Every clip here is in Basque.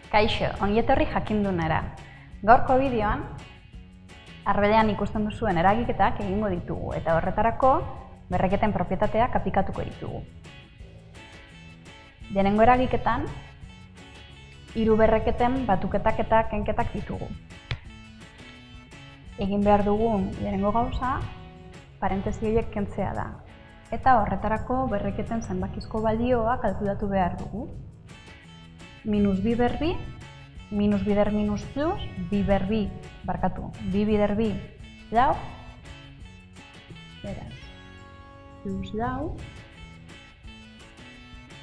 Kaixo, ongi etorri jakindunera. Gaurko bideoan, arbelean ikusten duzuen eragiketak egingo ditugu eta horretarako berreketen propietateak aplikatuko ditugu. Lehenengo eragiketan, 3 berreketen batuketak eta kenketak ditugu. Egin behar dugun lehenengo gauza, parentesi horiek kentzea da. Eta horretarako berreketen zenbakizko balioa kalkulatu behar dugu. Minus bi ber bi, minus bider minus plus, bi ber bi, barkatu, bi bider bi, lau, beraz, plus lau,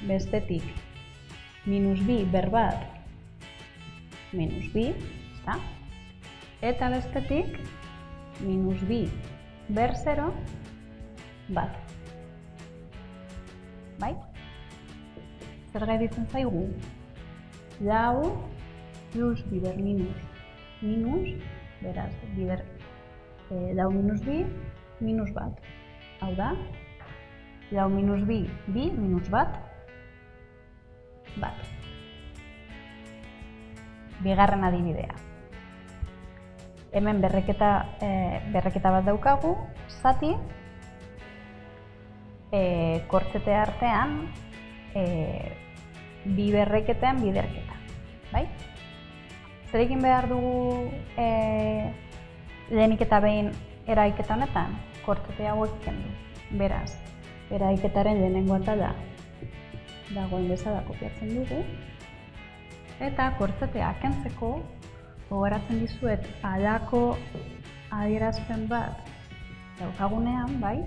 bestetik, minus bi ber bat, minus bi, eta bestetik, minus bi ber 0, bat. Bai? Zer gaiditzen zaigu? Lau plus bider minus, minus, beraz, bider lau minus bi, minus bat. Hau da, lau minus bi, bi, minus bat, bat. Bigarren adibidea. Hemen berreketa bat daukagu, zati, kortxete artean, bi berreketen biderketa, bai? Zer egin behar dugu lehenik eta behin eragiketa honetan? Kortxete hauek kendu. Beraz, eragiketaren lehenengo atala dagoen bezala kopiatzen dugu. Eta kortxetea kentzeko, gogoratzen dizuet halako adierazpen bat daukagunean, bai?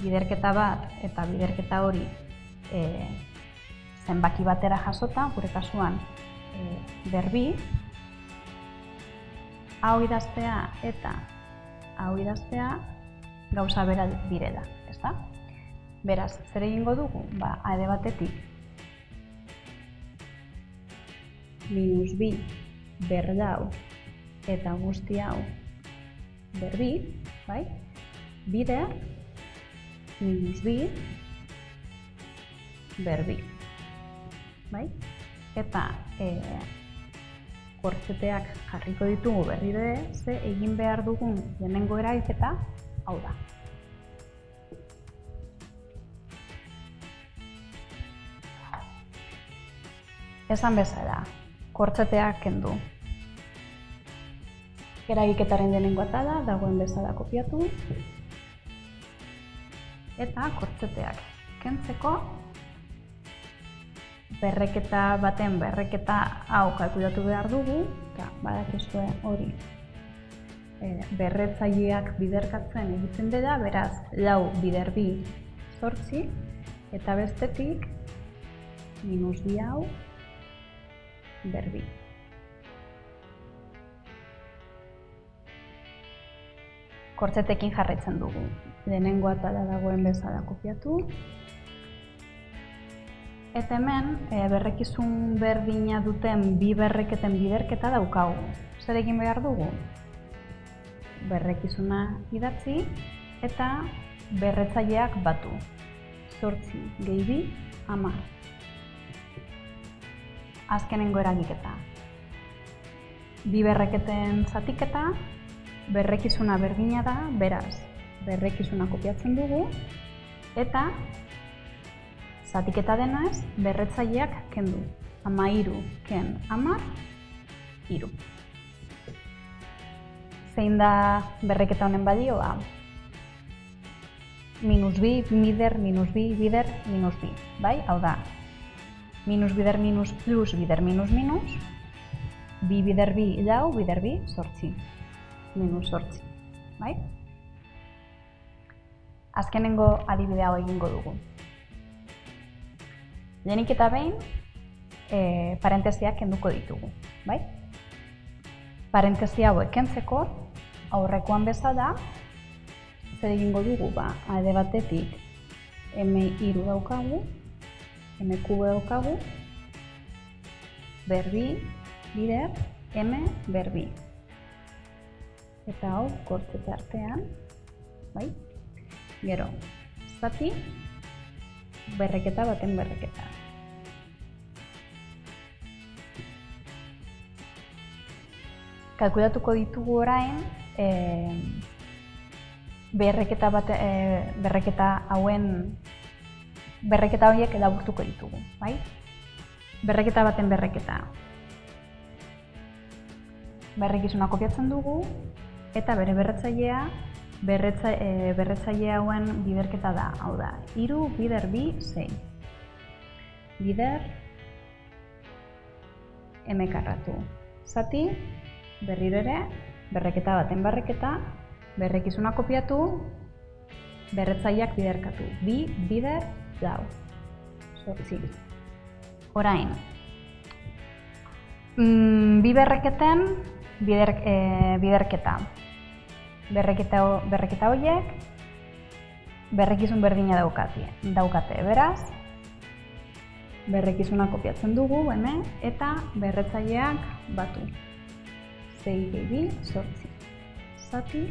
Biderketa bat eta biderketa hori zenbaki batera jasota, gure kasuan berbi, hau idaztea eta hau idaztea gauza bera direla, ezta? Beraz, zer egingo dugu? Alde batetik minus bi ber lau eta guzti hau berbi, bai? Bider minus bi berbi. Bai? Eta kortxeteak jarriko ditugu berriro ere, ze egin behar dugun lehenengo eragiketa hau da. Esan bezala, kortxeteak kendu. Eragiketaren lehenengo atala dagoen bezala kopiatu. Eta kortxeteak kentzeko berreketa baten berreketa hau kalkulatu behar dugu, eta badakizue hori berretzaileak biderkatzen egiten dela, beraz, lau bider bi 8, eta bestetik minus bi hau berbi. Kortxetekin jarraitzen dugu. Lehenengo atala dagoen bezala kopiatu. Eta hemen, berrekizun berdina duten bi berreketen biderketa daukagu. Zer egin behar dugu? Berrekizuna idatzi eta berretzaileak batu. 8 gehi bi, 10. Azkenengo eragiketa. Bi berreketen zatiketa, berrekizuna berdina da, beraz, berrekizuna kopiatzen dugu, eta zatiketa denaz, berretzaileak kendu. 13 ken 10, 3. Zein da berreketa honen balioa? Minus bi, bider, minus bi, bider, minus bi. Bai? Hau da, minus bider minus plus bider minus minus, bi bider bi lau, bider bi 8. Minus 8. Bai? Azkenengo adibidea hau egingo dugu. Lehenik eta behin, parentesiak kenduko ditugu, bai? Parentesi hauek kentzeko, aurrekoan bezala, zer egingo dugu? Alde batetik, m3 daukagu, m3 daukagu, berbi, bider, m berbi. Eta hau, kortxete artean, bai? Gero, zati, berreketa baten berreketa. kalkulatuko ditugu orain berreketa horiek laburtuko ditugu, bai? Berreketa baten berreketa. Berrekizuna kopiatzen dugu eta bere berretzailea berretzaile hauen biderketa da, hau da, 3 bider 2 6. Bider m karratu. Zati, berriro ere, berreketa baten berrekizuna kopiatu, berretzaileak biderkatu. 2 bider 4. Orain, bi berreketen biderketa. Berreketa horiek berrekizun berdina daukate. Beraz, berrekizuna kopiatzen dugu, eta berretzaileak batu. 6 gehi 2, 8. Zati,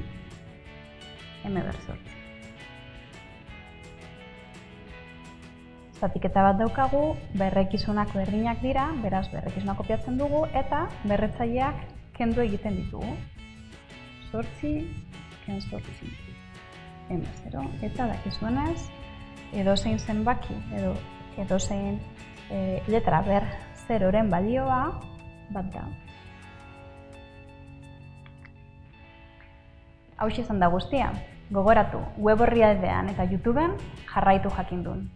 m ber 8. Zatiketa bat daukagu, berrekizunak berdinak dira, beraz berrekizuna kopiatzen dugu, eta berretzaileak kendu egiten ditugu. 8, ken 8. M0, eta dakizuenez, edozein zenbaki, edozein letra ber 0-ren balioa bat da. Hau izan da guztia. Gogoratu, web orrialdean eta YouTubeen jarraitu jakindun.